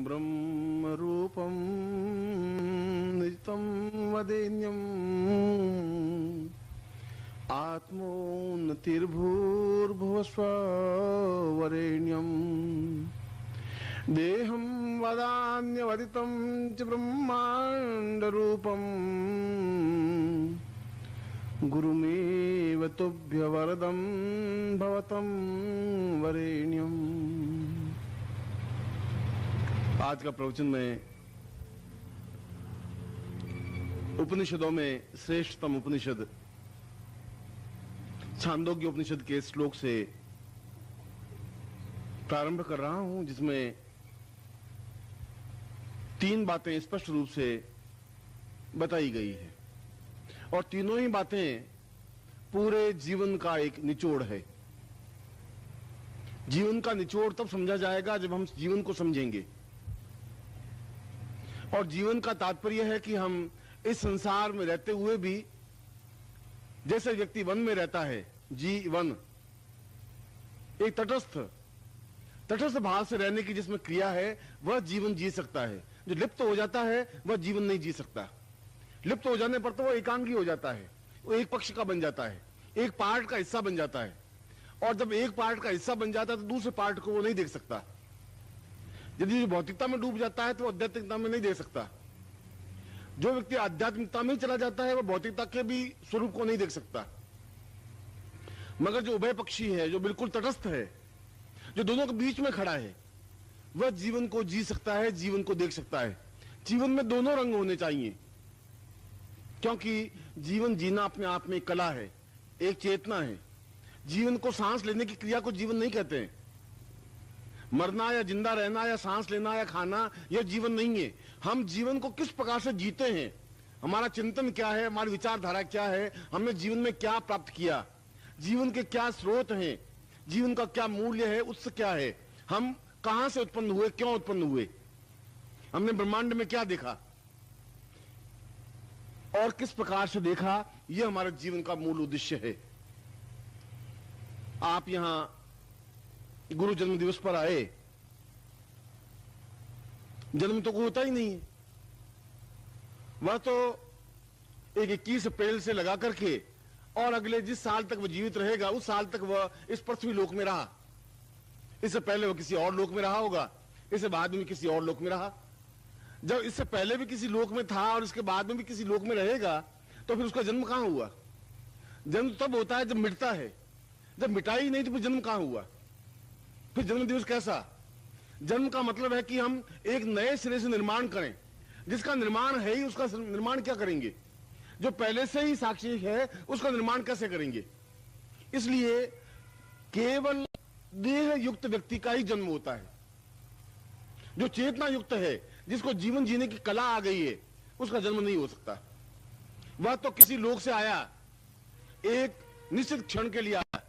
ब्रह्म रूपं निजतं वदेन्यम् आत्मोन्नतिर्भूर्भुवस्वरेण्यम् देहं वदान्यवदितं च ब्रह्माण्डरूपम् गुरुमेव तुभ्य वरदं भवतं वरेण्यम्। आज का प्रवचन में उपनिषदों में श्रेष्ठतम उपनिषद छांदोग्य उपनिषद के श्लोक से प्रारंभ कर रहा हूं, जिसमें 3 बातें स्पष्ट रूप से बताई गई है और तीनों ही बातें पूरे जीवन का एक निचोड़ है। जीवन का निचोड़ तब समझा जाएगा जब हम जीवन को समझेंगे, और जीवन का तात्पर्य है कि हम इस संसार में रहते हुए भी जैसे व्यक्ति वन में रहता है, जीवन एक तटस्थ भाव से रहने की जिसमें क्रिया है वह जीवन जी सकता है। जो लिप्त हो जाता है वह जीवन नहीं जी सकता। लिप्त हो जाने पर तो वो एकांगी हो जाता है, वो एक पक्ष का बन जाता है, एक पार्ट का हिस्सा बन जाता है, और जब एक पार्ट का हिस्सा बन जाता है तो दूसरे पार्ट को वो नहीं देख सकता। यदि भौतिकता में डूब जाता है तो आध्यात्मिकता में नहीं देख सकता। जो व्यक्ति आध्यात्मिकता में चला जाता है वह भौतिकता के भी स्वरूप को नहीं देख सकता। मगर जो उभय पक्षी है, जो बिल्कुल तटस्थ है, जो दोनों के बीच में खड़ा है, वह जीवन को जी सकता है, जीवन को देख सकता है। जीवन में दोनों रंग होने चाहिए, क्योंकि जीवन जीना अपने आप में एक कला है, एक चेतना है। जीवन को सांस लेने की क्रिया को जीवन नहीं कहते हैं। मरना या जिंदा रहना या सांस लेना या खाना यह जीवन नहीं है। हम जीवन को किस प्रकार से जीते हैं, हमारा चिंतन क्या है, हमारी विचारधारा क्या है, हमने जीवन में क्या प्राप्त किया, जीवन के क्या स्रोत हैं, जीवन का क्या मूल्य है, उत्स क्या है, हम कहां से उत्पन्न हुए, क्यों उत्पन्न हुए, हमने ब्रह्मांड में क्या देखा और किस प्रकार से देखा, यह हमारे जीवन का मूल उद्देश्य है। आप यहां गुरु जन्म दिवस पर आए, जन्म तो कोई होता ही नहीं है। वह तो एक 21 अप्रैल से लगा करके और अगले जिस साल तक वह जीवित रहेगा उस साल तक वह इस पृथ्वी लोक में रहा। इससे पहले वह किसी और लोक में रहा होगा, इससे बाद में किसी और लोक में रहा। जब इससे पहले भी किसी लोक में था और इसके बाद में भी किसी लोक में रहेगा, तो फिर उसका जन्म कहां हुआ? जन्म तब होता है जब मिटता है। जब मिटा ही नहीं तो फिर जन्म कहां हुआ? फिर जन्म दिवस कैसा? जन्म का मतलब है कि हम एक नए सिरे से निर्माण करें। जिसका निर्माण है ही उसका निर्माण क्या करेंगे? जो पहले से ही साक्षी है उसका निर्माण कैसे करेंगे? इसलिए केवल देह युक्त व्यक्ति का ही जन्म होता है। जो चेतना युक्त है, जिसको जीवन जीने की कला आ गई है, उसका जन्म नहीं हो सकता। वह तो किसी लोक से आया, एक निश्चित क्षण के लिए आया।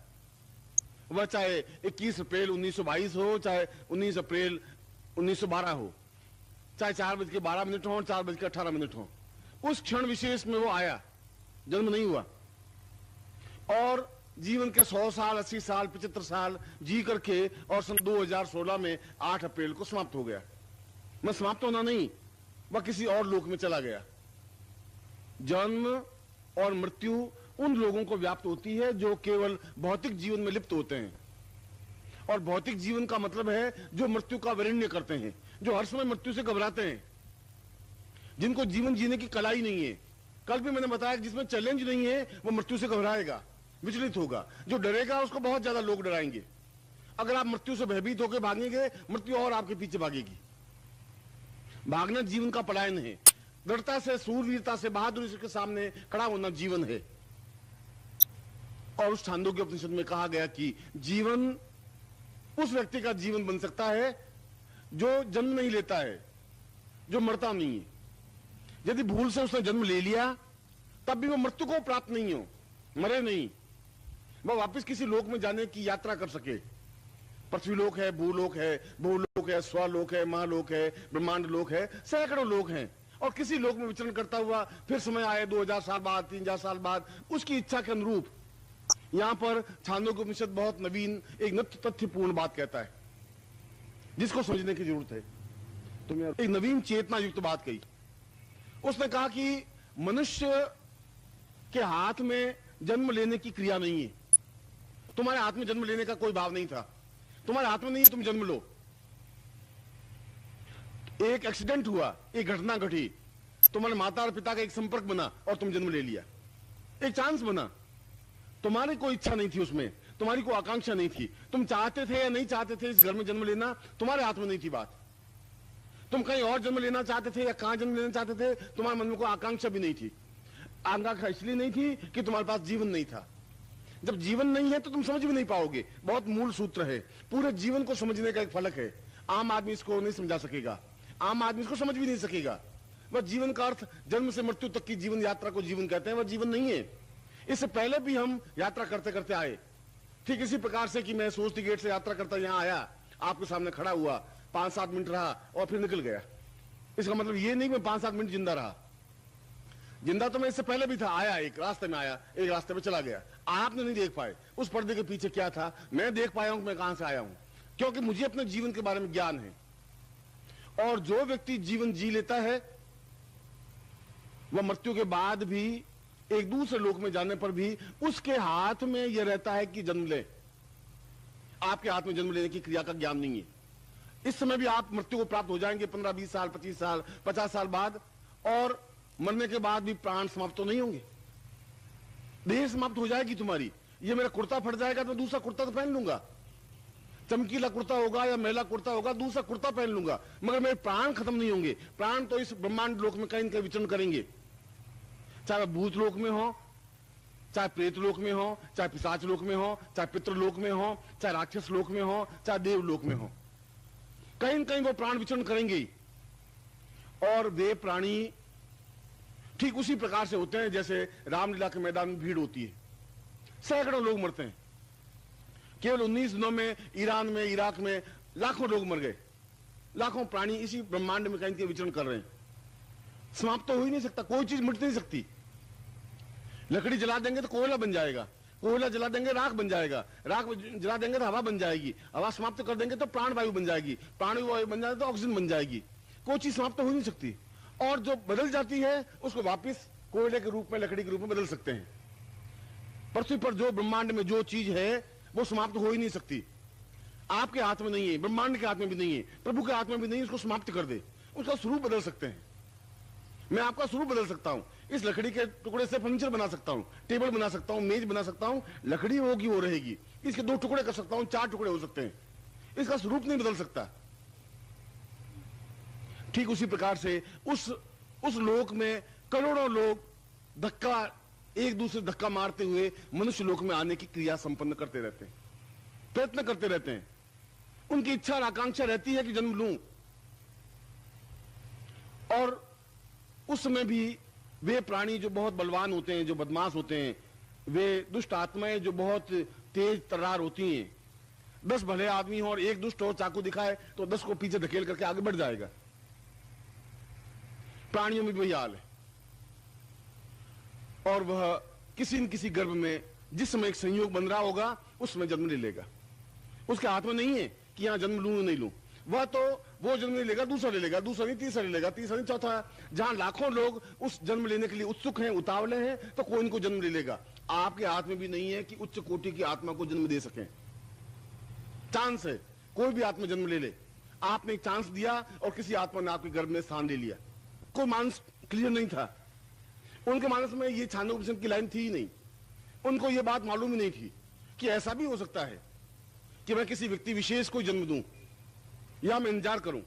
वह चाहे 21 अप्रैल 1922 हो, चाहे 19 अप्रैल 1912 हो, चाहे 4:12 हो, 4:18 हो, उस क्षण विशेष में वो आया, जन्म नहीं हुआ। और जीवन के 100 साल, 80 साल, 75 साल जी करके और सन 2016 में 8 अप्रैल को समाप्त हो गया। मैं समाप्त होना नहीं, वह किसी और लोक में चला गया। जन्म और मृत्यु उन लोगों को व्याप्त होती है जो केवल भौतिक जीवन में लिप्त होते हैं। और भौतिक जीवन का मतलब है जो मृत्यु का वरेण्य करते हैं, जो हर समय मृत्यु से घबराते हैं, जिनको जीवन जीने की कला ही नहीं है। कल भी मैंने बताया कि जिसमें चैलेंज नहीं है वो मृत्यु से घबराएगा, विचलित होगा। जो डरेगा उसको बहुत ज्यादा लोग डराएंगे। अगर आप मृत्यु से भयभीत होकर भागेंगे, मृत्यु और आपके पीछे भागेगी। भागना जीवन का पलायन है। दृढ़ता से, सूरवीरता से, बहादुरी के सामने खड़ा होना जीवन है। और उस छांदोग्य उपनिषद में कहा गया कि जीवन उस व्यक्ति का जीवन बन सकता है जो जन्म नहीं लेता है, जो मरता नहीं है। यदि भूल से उसने जन्म ले लिया तब भी वो मृत्यु को प्राप्त नहीं हो, मरे नहीं, वह वापस किसी लोक में जाने की यात्रा कर सके। पृथ्वी लोक है, भूलोक है, भूलोक है, स्वलोक है, महालोक है, ब्रह्मांड लोक है, सैकड़ों लोक हैं। और किसी लोक में विचरण करता हुआ फिर समय आए 2000 साल बाद, 3000 साल बाद, उसकी इच्छा के अनुरूप। यहां पर छांदोग्य उपनिषद बहुत नवीन एक नित्य तथ्यपूर्ण बात कहता है, जिसको समझने की जरूरत है। तुमने एक नवीन चेतना युक्त बात कही। उसने कहा कि मनुष्य के हाथ में जन्म लेने की क्रिया नहीं है। तुम्हारे हाथ में जन्म लेने का कोई भाव नहीं था, तुम्हारे हाथ में नहीं है तुम जन्म लो। एक एक्सीडेंट हुआ, एक घटना घटी, तुम्हारे माता और पिता का एक संपर्क बना और तुम जन्म ले लिया। एक चांस बना, तुम्हारी कोई इच्छा नहीं थी उसमें, तुम्हारी कोई आकांक्षा नहीं थी। तुम चाहते थे या नहीं चाहते थे इस घर में जन्म लेना, तुम्हारे हाथ में नहीं थी बात। तुम कहीं और जन्म लेना चाहते थे या कहां जन्म लेना चाहते थे, तुम्हारे मन में कोई आकांक्षा भी नहीं थी। आकांक्षा इसलिए नहीं थी कि तुम्हारे पास जीवन नहीं था। जब जीवन नहीं है तो तुम समझ भी नहीं पाओगे। बहुत मूल सूत्र है, पूरे जीवन को समझने का एक फलक है। आम आदमी इसको नहीं समझा सकेगा, आम आदमी इसको समझ भी नहीं सकेगा। वह जीवन का अर्थ जन्म से मृत्यु तक की जीवन यात्रा को जीवन कहते हैं, वह जीवन नहीं है। इससे पहले भी हम यात्रा करते करते आए, ठीक इसी प्रकार से कि मैं सोस्ती गेट से यात्रा करता यहां आया, आपके सामने खड़ा हुआ, 5-7 मिनट रहा और फिर निकल गया। इसका मतलब ये नहीं मैं 5-7 मिनट जिंदा रहा। जिंदा तो मैं इससे पहले भी था, आया एक रास्ते में आया, एक रास्ते में चला गया। आपने नहीं देख पाए उस पर्दे के पीछे क्या था। मैं देख पाया हूं मैं कहां से आया हूं, क्योंकि मुझे अपने जीवन के बारे में ज्ञान है। और जो व्यक्ति जीवन जी लेता है वह मृत्यु के बाद भी, एक दूसरे लोक में जाने पर भी उसके हाथ में यह रहता है कि जन्म ले। आपके हाथ में जन्म लेने की क्रिया का ज्ञान नहीं है। इस समय भी आप मृत्यु को प्राप्त हो जाएंगे 15-20 साल, 25 साल, 50 साल बाद, और मरने के बाद भी प्राण समाप्त तो नहीं होंगे। देह समाप्त हो जाएगी तुम्हारी। ये मेरा कुर्ता फट जाएगा तो दूसरा कुर्ता तो पहन लूंगा, चमकीला कुर्ता होगा या मैला कुर्ता होगा, दूसरा कुर्ता पहन लूंगा, मगर मेरे प्राण खत्म नहीं होंगे। प्राण तो इस ब्रह्मांड लोक में कहीं न कहीं विचरण करेंगे, चाहे भूत लोक में हो, चाहे प्रेत लोक में हो, चाहे पिशाच लोक में हो, चाहे पितृलोक में हो, चाहे राक्षस लोक में हो, चाहे देव लोक में हो, कहीं न कहीं वो प्राण विचरण करेंगे। और वे प्राणी ठीक उसी प्रकार से होते हैं जैसे रामलीला के मैदान में भीड़ होती है, सैकड़ों लोग मरते हैं। केवल 19 दिनों में ईरान में, इराक में लाखों लोग मर गए। लाखों प्राणी इसी ब्रह्मांड में कहीं विचरण कर रहे हैं। समाप्त तो हो ही नहीं सकता, कोई चीज मिट नहीं सकती। लकड़ी जला देंगे तो कोयला बन जाएगा, कोयला जला देंगे राख बन जाएगा, राख जला देंगे तो हवा बन जाएगी, हवा समाप्त कर देंगे तो प्राण वायु बन जाएगी, प्राण वायु बन जाए तो ऑक्सीजन बन जाएगी। कोई चीज समाप्त तो हो ही नहीं सकती। और जो बदल जाती है उसको वापस कोयले के रूप में, लकड़ी के रूप में बदल सकते हैं। पृथ्वी पर जो ब्रह्मांड में जो चीज है वो समाप्त हो ही नहीं सकती। आपके हाथ में नहीं है, ब्रह्मांड के हाथ में भी नहीं है, प्रभु के हाथ में भी नहीं है। उसको समाप्त कर दे, उसका स्वरूप बदल सकते हैं। मैं आपका स्वरूप बदल सकता हूं। इस लकड़ी के टुकड़े से फर्नीचर बना सकता हूं, टेबल बना सकता हूं, मेज बना सकता हूं। लकड़ी होगी वो रहेगी। इसके 2 टुकड़े कर सकता हूं, 4 टुकड़े हो सकते हैं। इसका स्वरूप नहीं बदल सकता। ठीक उसी प्रकार से उस लोक में करोड़ों लोग धक्का, एक दूसरे धक्का मारते हुए मनुष्य लोक में आने की क्रिया संपन्न करते रहते हैं, प्रयत्न करते रहते हैं। उनकी इच्छा और आकांक्षा रहती है कि जन्म लूं। और उस समय भी वे प्राणी जो बहुत बलवान होते हैं, जो बदमाश होते हैं, वे दुष्ट आत्माएं जो बहुत तेज तर्रार होती हैं, 10 भले आदमी हो और एक दुष्ट हो, चाकू दिखाए तो 10 को पीछे धकेल करके आगे बढ़ जाएगा। प्राणियों में भी वही हाल है। और वह किसी न किसी गर्भ में जिस समय एक संयोग बन रहा होगा उसमें जन्म ले लेगा। उसके हाथ में नहीं है कि यहां जन्म लूं नहीं लूं। वह तो वो जन्म ले लेगा, दूसरा ले लेगा, दूसरा नहीं तीसरा ले लेगा, तीसरा नहीं चौथा। जहां लाखों लोग उस जन्म लेने के लिए उत्सुक हैं, उतावले हैं, तो कोई इनको जन्म ले लेगा। आपके हाथ में भी नहीं है कि उच्च कोटि की आत्मा को जन्म दे सकें। चांस है, कोई भी आत्मा जन्म ले ले। आपने एक चांस दिया और किसी आत्मा ने आपके गर्भ में स्थान ले लिया। कोई मानस क्लियर नहीं था, उनके मानस में ये छांदोग्योपनिषद की लाइन थी ही नहीं। उनको ये बात मालूम ही नहीं थी कि ऐसा भी हो सकता है कि मैं किसी व्यक्ति विशेष को जन्म दूं, या मैं इंतजार करूं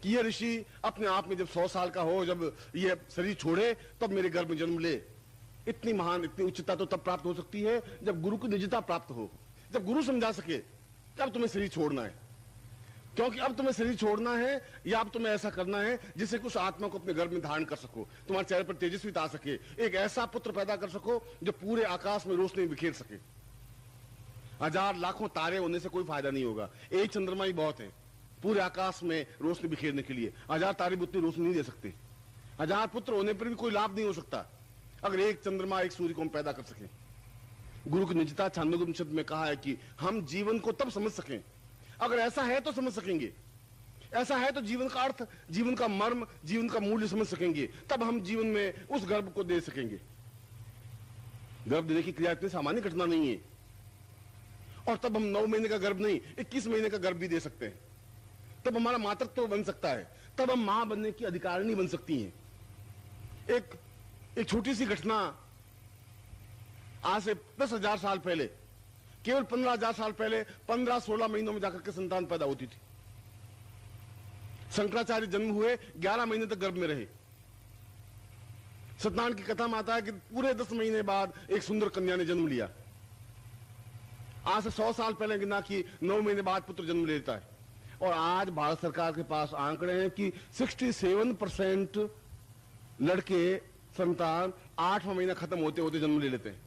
कि यह ऋषि अपने आप में जब 100 साल का हो, जब यह शरीर छोड़े, तब मेरे गर्भ में जन्म ले। इतनी महान, इतनी उच्चता तो तब प्राप्त हो सकती है जब गुरु की निजता प्राप्त हो, जब गुरु समझा सके कि अब तुम्हें शरीर छोड़ना है। क्योंकि अब तुम्हें शरीर छोड़ना है या अब तुम्हें ऐसा करना है जिससे कुछ आत्मा को अपने गर्भ में धारण कर सको, तुम्हारे चेहरे पर तेजस्विता आ सके, एक ऐसा पुत्र पैदा कर सको जो पूरे आकाश में रोशनी बिखेर सके। 1000 लाखों तारे होने से कोई फायदा नहीं होगा, एक चंद्रमा ही बहुत है पूरे आकाश में रोशनी बिखेरने के लिए। 1000 तारे भी उतनी रोशनी नहीं दे सकते। 1000 पुत्र होने पर भी कोई लाभ नहीं हो सकता अगर एक चंद्रमा, एक सूर्य को हम पैदा कर सके। गुरु की निजता छांदोग्योपनिषद में कहा है कि हम जीवन को तब समझ सकें, अगर ऐसा है तो समझ सकेंगे। ऐसा है तो जीवन का अर्थ, जीवन का मर्म, जीवन का मूल्य समझ सकेंगे, तब हम जीवन में उस गर्भ को दे सकेंगे। गर्भ देने की क्रिया इतनी सामान्य घटना नहीं है, और तब हम 9 महीने का गर्भ नहीं 21 महीने का गर्भ भी दे सकते हैं। तब हमारा मातृत्व तो बन सकता है, तब हम मां बनने की अधिकारिणी बन सकती हैं। एक छोटी सी घटना, आज से 10,000 साल पहले, केवल 15,000 साल पहले 15-16 महीनों में जाकर के संतान पैदा होती थी। शंकराचार्य जन्म हुए, 11 महीने तक गर्भ में रहे। सत्यनारायण की कथा में आता है कि पूरे 10 महीने बाद एक सुंदर कन्या ने जन्म लिया। आज से 100 साल पहले गिना कि 9 महीने बाद पुत्र जन्म लेता है, और आज भारत सरकार के पास आंकड़े हैं कि 67% लड़के संतान 8वां महीना खत्म होते होते जन्म ले लेते हैं।